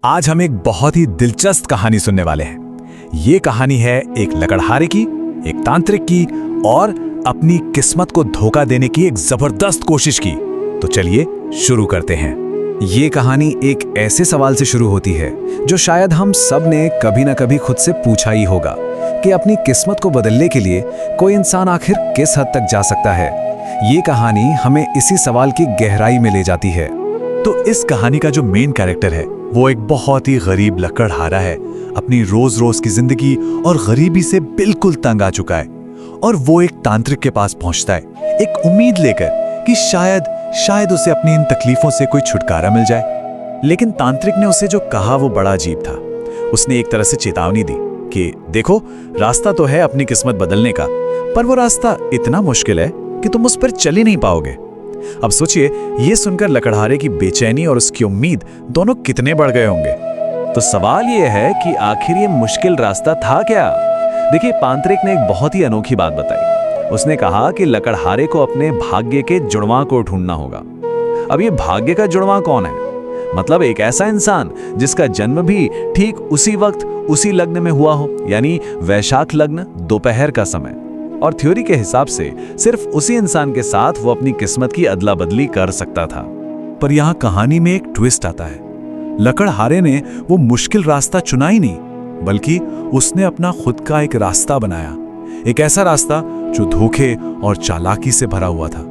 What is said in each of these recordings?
आज हम एक बहुत ही दिलचस्प कहानी सुनने वाले हैं। ये कहानी है एक लकड़हारे की, एक तांत्रिक की और अपनी किस्मत को धोखा देने की एक जबरदस्त कोशिश की। तो चलिए शुरू करते हैं। ये कहानी एक ऐसे सवाल से शुरू होती है जो शायद हम सब ने कभी ना कभी खुद से पूछा ही होगा कि अपनी किस्मत को बदलने के लिए कोई इंसान आखिर किस हद तक जा सकता है। ये कहानी हमें इसी सवाल की गहराई में ले जाती है। तो इस कहानी का जो मेन कैरेक्टर है वो एक बहुत ही गरीब लकड़हारा है। अपनी रोज रोज की जिंदगी और गरीबी से बिल्कुल तंग आ चुका है और वो एक तांत्रिक के पास पहुंचता है एक उम्मीद लेकर कि शायद उसे अपनी इन तकलीफों से कोई छुटकारा मिल जाए। लेकिन तांत्रिक ने उसे जो कहा वो बड़ा अजीब था। उसने एक तरह से चेतावनी दी कि देखो, रास्ता तो है अपनी किस्मत बदलने का, पर वो रास्ता इतना मुश्किल है कि तुम उस पर चल ही नहीं पाओगे। अब सोचिए, ये सुनकर लकड़हारे की बेचैनी और उसकी उम्मीद दोनों कितने बढ़ गए होंगे। तो सवाल ये है कि आखिर ये मुश्किल रास्ता था क्या? देखिए, तांत्रिक ने एक बहुत ही अनोखी बात बताई। उसने कहा कि लकड़हारे को अपने भाग्य के जुड़वां को ढूंढना होगा। अब ये भाग्य का जुड़वां कौन है? मतलब एक ऐसा इंसान जिसका जन्म भी ठीक उसी वक्त उसी लग्न में हुआ हो, यानी वैशाख लग्न, दोपहर का समय। और थ्योरी के हिसाब से सिर्फ उसी इंसान के साथ वो अपनी किस्मत की अदला बदली कर सकता था। पर यहाँ कहानी में एक ट्विस्ट आता है। लकड़हारे ने वो मुश्किल रास्ता चुना ही नहीं, बल्कि उसने अपना खुद का एक रास्ता बनाया। एक ऐसा रास्ता जो धोखे और चालाकी से भरा हुआ था।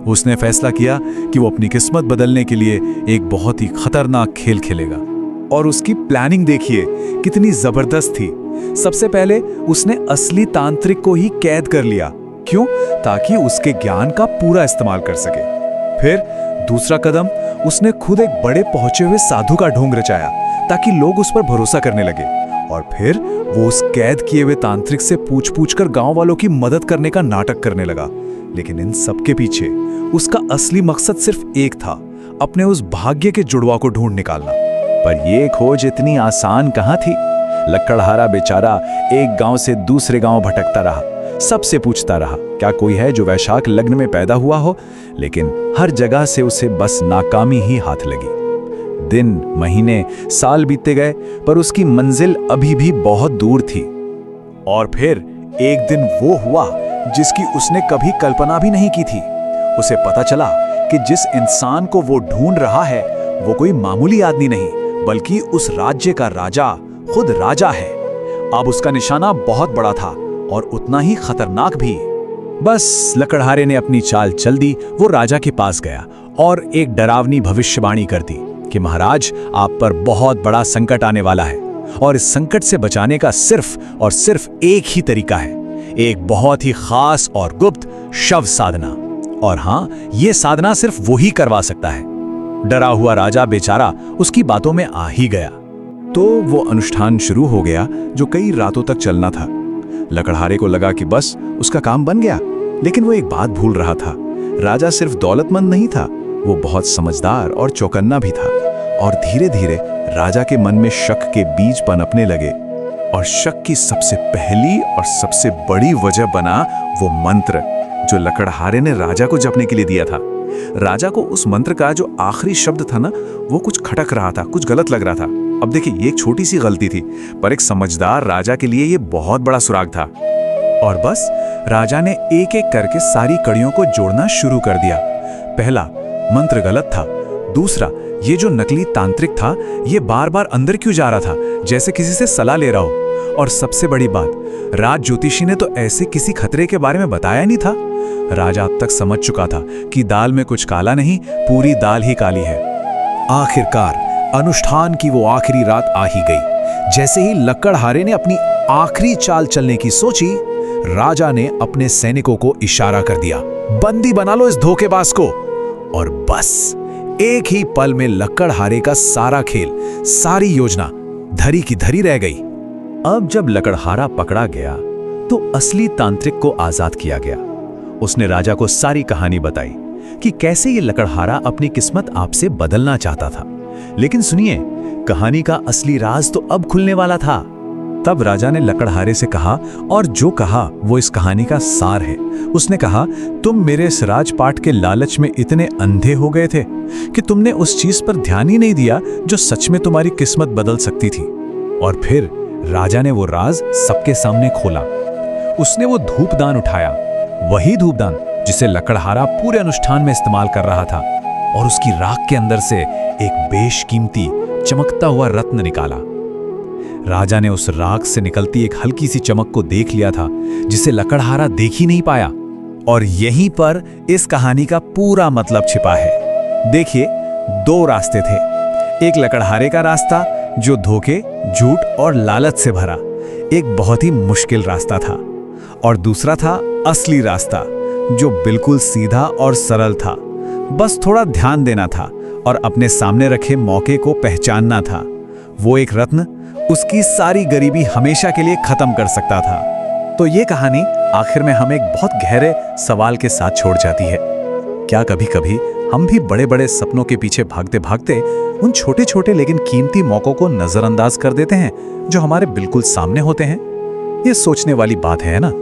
उसने फैसला किया कि वो अपनी किस्मत बदलने के लिए एक बहुत ही खतरनाक खेल खेलेगा। और उसकी प्लानिंग देखिए कितनी जबरदस्त थी। सबसे पहले उसने असली तांत्रिक को ही कैद कर लिया। क्यों? ताकि उसके ज्ञान का पूरा इस्तेमाल कर सके। फिर दूसरा कदम, उसने खुद एक बड़े पहुंचे हुए साधु का ढोंग रचाया ताकि लोग उस पर भरोसा करने लगे। और फिर वो उस कैद किए हुए तांत्रिक से पूछ कर गांव वालों की मदद करने का नाटक करने लगा। लेकिन इन सबके पीछे उसका असली मकसद सिर्फ एक था, अपने उस भाग्य के जुड़वा को ढूंढ निकालना। पर यह खोज इतनी आसान कहां थी। लकड़हारा बेचारा एक गांव से दूसरे गांव भटकता रहा, सबसे पूछता रहा क्या कोई है जो वैशाख लग्न में पैदा हुआ हो, लेकिन हर जगह से उसे बस नाकामी ही हाथ लगी। दिन, महीने, साल बीतते गए, पर उसकी मंजिल अभी भी बहुत दूर थी। और फिर एक दिन वो हुआ जिसकी उसने कभी कल्पना भी नहीं की थी। उसे पता चला कि जिस इंसान को वो ढूंढ रहा है वो कोई मामूली आदमी नहीं, बल्कि उस राज्य का राजा, खुद राजा है। अब उसका निशाना बहुत बड़ा था और उतना ही खतरनाक भी। बस लकड़हारे ने अपनी चाल चल दी। वो राजा के पास गया और एक डरावनी भविष्यवाणी कर दी कि महाराज, आप पर बहुत बड़ा संकट आने वाला है और इस संकट से बचाने का सिर्फ और सिर्फ एक ही तरीका है, एक बहुत ही खास और गुप्त शव साधना। और हाँ, ये साधना सिर्फ वो ही करवा सकता है। डरा हुआ राजा बेचारा उसकी बातों में आ ही गया। तो वो अनुष्ठान शुरू हो गया जो कई रातों तक चलना था। लकड़हारे को लगा कि बस उसका काम बन गया, लेकिन वो एक बात भूल रहा था। राजा सिर्फ दौलतमंद नहीं था, वो बहुत समझदार और चौकन्ना भी था। और धीरे धीरे राजा के मन में शक के बीज पनपने लगे। और शक की सबसे पहली और सबसे बड़ी वजह बना वो मंत्र जो लकड़हारे ने राजा को जपने के लिए दिया था। राजा को उस मंत्र का जो आखिरी शब्द था ना, वो कुछ खटक रहा था, कुछ गलत लग रहा था। अब देखिए, ये एक छोटी सी गलती थी, पर एक समझदार राजा के लिए ये बहुत बड़ा सुराग था। और बस राजा ने एक एक करके सारी कड़ियों को जोड़ना शुरू कर दिया। पहला, मंत्र गलत था। दूसरा, ये जो नकली तांत्रिक था ये बार बार अंदर क्यों जा रहा था, जैसे किसी से सलाह ले रहा हो। और सबसे बड़ी बात, राज ज्योतिषी ने तो ऐसे किसी खतरे के बारे में बताया नहीं था। राजा अब तक समझ चुका था कि दाल में कुछ काला नहीं, पूरी दाल ही काली है। आखिरकार अनुष्ठान की वो आखिरी रात आ ही गई। जैसे ही लकड़हारे ने अपनी आखिरी चाल चलने की सोची, राजा ने अपने सैनिकों को इशारा कर दिया, बंदी बना लो इस धोखेबाज को। और बस एक ही पल में लकड़हारे का सारा खेल, सारी योजना धरी की धरी रह गई। अब जब लकड़हारा पकड़ा गया तो असली तांत्रिक को आजाद किया गया। उसने राजा को सारी कहानी बताई कि कैसे ये लकड़हारा अपनी किस्मत आपसे बदलना चाहता था। लेकिन सुनिए, कहानी का असली राज तो अब खुलने वाला था। तब राजा ने लकड़हारे से कहा, और जो कहा वो इस कहानी का सार है। उसने कहा, तुम मेरे इस राजपाट के लालच में इतने अंधे हो गए थे कि तुमने उस चीज पर ध्यान ही नहीं दिया जो सच में तुम्हारी किस्मत बदल सकती थी। और फिर राजा ने वो राज सबके सामने खोला। उसने वो धूपदान उठाया, वही धूपदान जिसे लकड़हारा पूरे अनुष्ठान में इस्तेमाल कर रहा था, और उसकी राख के अंदर से एक बेशकीमती चमकता हुआ रत्न निकाला। राजा ने उस राख से निकलती एक हल्की सी चमक को देख लिया था, जिसे लकड़हारा देख ही नहीं पाया। और यहीं पर इस कहानी का पूरा मतलब छिपा है। देखिए, दो रास्ते थे। एक लकड़हारे का रास्ता जो धोखे, झूठ और लालच से भरा एक बहुत ही मुश्किल रास्ता था, और दूसरा था असली रास्ता जो बिल्कुल सीधा और सरल था। बस थोड़ा ध्यान देना था और अपने सामने रखे मौके को पहचानना था। वो एक रत्न उसकी सारी गरीबी हमेशा के लिए खत्म कर सकता था। तो ये कहानी आखिर में हमें एक बहुत गहरे सवाल के साथ छोड़ जाती है। क्या कभी कभी हम भी बड़े बड़े सपनों के पीछे भागते भागते उन छोटे छोटे लेकिन कीमती मौकों को नजरअंदाज कर देते हैं जो हमारे बिल्कुल सामने होते हैं? ये सोचने वाली बात है ना।